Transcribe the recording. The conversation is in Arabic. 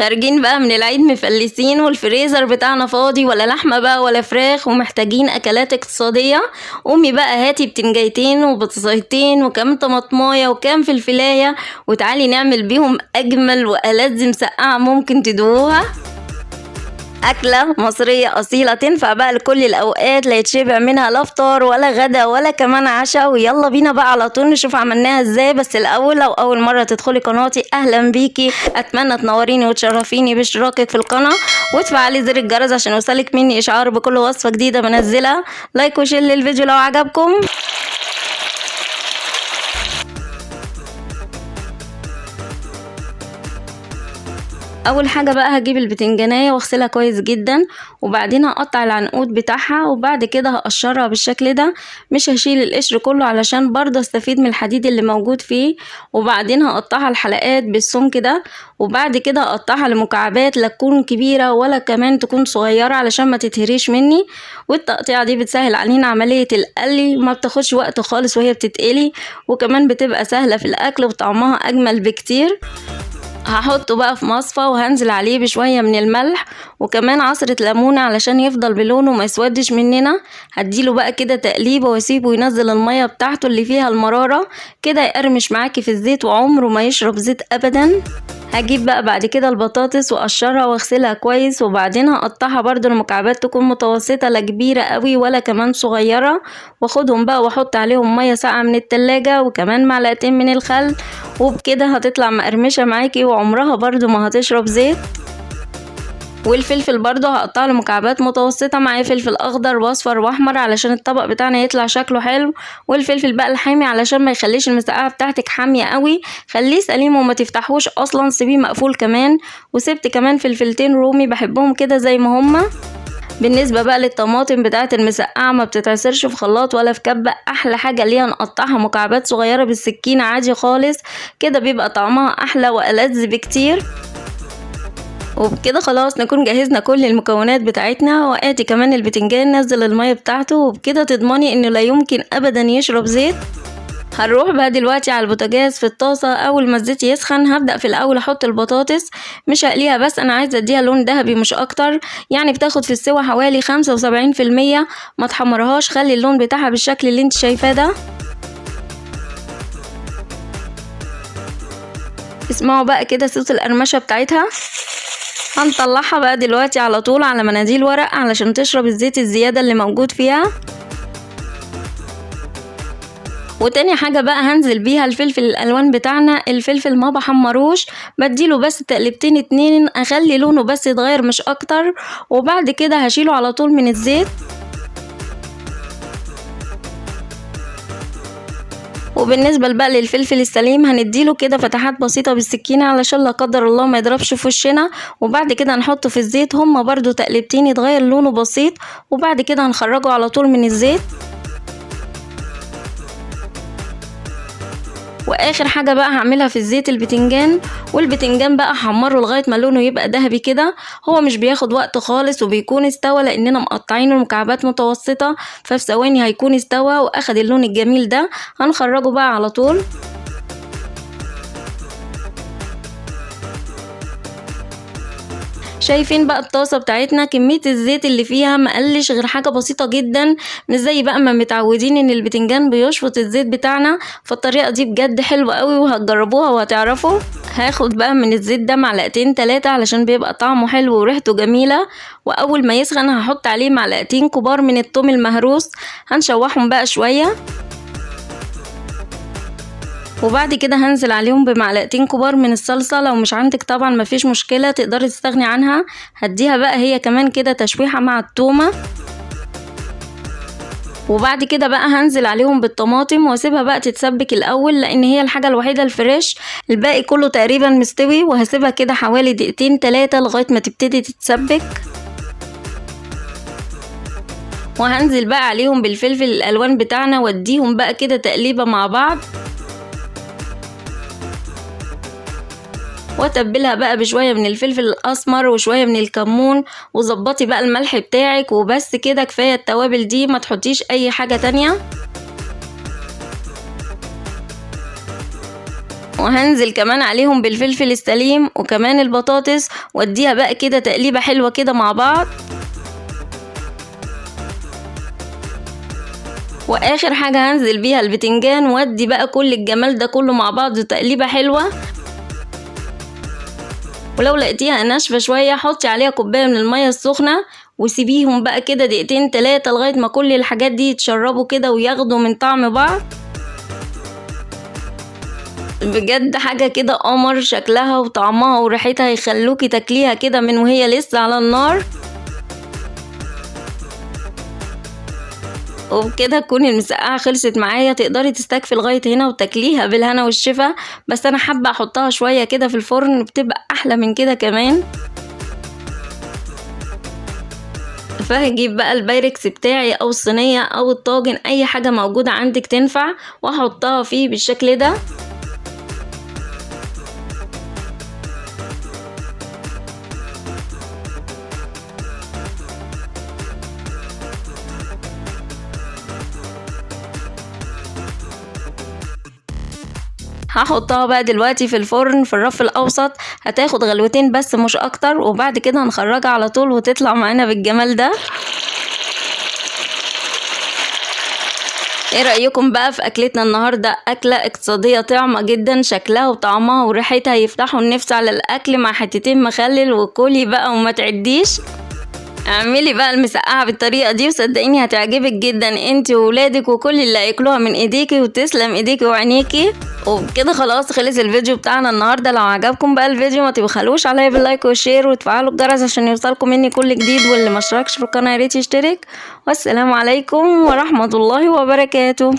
خارجين بقى من العيد مفلسين والفريزر بتاعنا فاضي، ولا لحمة بقى ولا فراخ، ومحتاجين اكلات اقتصادية. قومي بقى هاتي بتنجيتين وبطاطسيتين وكام طماطمايه وكام فلفلايه، وتعالي نعمل بيهم اجمل والذ مسقعة ممكن تدوقوها. أكلة مصرية أصيلة تنفع بقى لكل الأوقات، لا يتشبع منها لا فطار ولا غدا ولا كمان عشاء. ويلا بينا بقى على طول نشوف عملناها ازاي. بس الأول لو أول مرة تدخلي قناتي أهلا بيكي، أتمنى تنوريني وتشرفيني باشتراكك في القناة وتفعلي زر الجرس عشان يوصلك مني إشعار بكل وصفة جديدة بنزلها. لايك وشير للفيديو لو عجبكم. اول حاجه بقى هجيب البتنجانيه واغسلها كويس جدا، وبعدين هقطع العنقود بتاعها، وبعد كده هقشرها بالشكل ده. مش هشيل القشر كله علشان برضه استفيد من الحديد اللي موجود فيه. وبعدين هقطعها الحلقات بالسمك ده، وبعد كده هقطعها لمكعبات، لا تكون كبيره ولا كمان تكون صغيره علشان ما تتهريش مني. والتقطيعه دي بتسهل علينا عمليه القلي، ما بتاخدش وقت خالص وهي بتتقلي، وكمان بتبقى سهله في الاكل وطعمها اجمل بكتير. هحطه بقى في مصفى وهنزل عليه بشوية من الملح وكمان عصرة ليمونة علشان يفضل بلونه وما يسودش مننا. هديله بقى كده تقليبه واسيبه ينزل المية بتاعته اللي فيها المرارة كده، يقرمش معاكي في الزيت وعمره ما يشرب زيت ابدا. هجيب بقى بعد كده البطاطس واقشرها واغسلها كويس، وبعدين هقطعها برضو المكعبات تكون متوسطة، لا كبيرة قوي ولا كمان صغيرة. واخدهم بقى واحط عليهم مية ساقعة من التلاجة وكمان معلقتين من الخل، وبكده هتطلع مقرمشة معاكي وعمرها برضو ما هتشرب زيت. والفلفل برضو هقطعه لمكعبات متوسطة، معايا فلفل اخضر واصفر واحمر علشان الطبق بتاعنا يطلع شكله حلو. والفلفل بقى الحامي علشان ما يخليش المسقعة بتاعتك حامية قوي، خليه سليم وما تفتحوش اصلا، سيبيه مقفول كمان. وسبت كمان فلفلتين رومي بحبهم كده زي ما هما. بالنسبة بقى للطماطم بتاعة المسقعة ما بتتعصرش في خلاط ولا في كبة، احلى حاجة ليها نقطعها مكعبات صغيرة بالسكينة عادي خالص، كده بيبقى طعمها احلى والذ بكتير. وبكده خلاص نكون جهزنا كل المكونات بتاعتنا. وادي كمان البتنجان نزل المية بتاعته، وبكده تضمني انه لا يمكن ابدا يشرب زيت. هنروح بقى دلوقتي على البوتاجاز في الطاسة. اول ما الزيت يسخن هبدأ في الاول احط البطاطس، مش هقليها بس انا عايزة اديها لون ذهبي مش اكتر، يعني بتاخد في السوا حوالي 75%. ما تحمرهاش، خلي اللون بتاعها بالشكل اللي انت شايفاه ده. اسمعوا بقى كده صوت القرمشة بتاعتها. هنطلعها بقى دلوقتي على طول على مناديل ورق علشان تشرب الزيت الزيادة اللي موجود فيها. وتاني حاجة بقى هنزل بيها الفلفل الالوان بتاعنا. الفلفل ما بحمروش، بديله بس تقلبتين اتنين اخلي لونه بس يتغير مش اكتر، وبعد كده هشيله على طول من الزيت. وبالنسبة بقى للفلفل السليم هنديله كده فتحات بسيطة بالسكينة علشان لا قدر الله ما يضربش في وشنا، وبعد كده هنحطه في الزيت هما برضو تقلبتين يتغير لونه بسيط، وبعد كده هنخرجه على طول من الزيت. واخر حاجة بقى هعملها في الزيت البتنجان. والبتنجان بقى هحمره لغاية ما لونه يبقى ذهبي كده، هو مش بياخد وقت خالص وبيكون استوى لاننا مقطعينه مكعبات متوسطة، ففي ثواني هيكون استوى واخد اللون الجميل ده. هنخرجه بقى على طول. شايفين بقى الطاسة بتاعتنا كمية الزيت اللي فيها مقلش غير حاجة بسيطة جدا، مش زي بقى ما متعودين ان البتنجان بيشفط الزيت بتاعنا. فالطريقة دي بجد حلوة قوي وهتجربوها وهتعرفوا. هاخد بقى من الزيت ده معلقتين 3 علشان بيبقى طعمه حلو وريحته جميلة. واول ما يسخن هحط عليه معلقتين كبار من الثوم المهروس، هنشوحهم بقى شوية. وبعد كده هنزل عليهم بمعلقتين كبار من الصلصة، لو مش عندك طبعا مفيش مشكلة تقدري تستغني عنها. هديها بقى هي كمان كده تشويحة مع التومة. وبعد كده بقى هنزل عليهم بالطماطم واسيبها بقى تتسبك الاول لان هي الحاجة الوحيدة الفريش، الباقي كله تقريبا مستوي. وهسيبها كده حوالي دقيقتين 3 لغاية ما تبتدي تتسبك. وهنزل بقى عليهم بالفلفل الالوان بتاعنا واديهم بقى كده تقليبة مع بعض، واتبلها بقى بشويه من الفلفل الاسمر وشويه من الكمون. وظبطي بقى الملح بتاعك وبس كده، كفايه التوابل دي، ما تحطيش اي حاجه تانية. وهنزل كمان عليهم بالفلفل السليم وكمان البطاطس، واديها بقى كده تقليبة حلوة كده مع بعض. واخر حاجة هنزل بيها البتنجان، وادي بقى كل الجمال ده كله مع بعض تقليبة حلوة. ولو لقيتيها ناشفة شوية حطي عليها كوباية من المية السخنة وسيبيهم بقى كده دقيقتين 3 لغاية ما كل الحاجات دي يتشربوا كده وياخدوا من طعم بعض. بجد حاجة كده قمر، شكلها وطعمها وريحتها يخلوكي تاكليها كده من وهي لسه على النار. وبكده تكون المسقعة خلصت معايا، تقدري تستكفي لغاية هنا وتاكليها بالهنا والشفا. بس انا حابة احطها شوية كده في الفرن بتبقى احلى من كده كمان. فهجيب بقى البايركس بتاعي او الصينية او الطاجن، اي حاجة موجودة عندك تنفع، واحطها فيه بالشكل ده. هحطها بقى دلوقتي في الفرن في الرف الاوسط، هتاخد غلوتين بس مش اكتر، وبعد كده هنخرجها على طول وتطلع معانا بالجمال ده. ايه رأيكم بقى في اكلتنا النهاردة؟ اكلة اقتصادية طعمة جدا، شكلها وطعمها وريحتها يفتحوا النفس على الاكل مع حتتين مخلل، وكلي بقى وما تعديش. اعملي بقى المسقعة بالطريقة دي وصدقيني هتعجبك جدا انتي وولادك وكل اللي هياكلوها من ايديكي، وتسلم ايديكي وعينيكي. وبكده خلاص خلص الفيديو بتاعنا النهارده. لو عجبكم بقى الفيديو ما تبخلوش عليا باللايك والشير وتفعلوا الجرس عشان يوصلكم مني كل جديد، واللي ما اشتركش في القناه يا ريت يشترك. والسلام عليكم ورحمه الله وبركاته.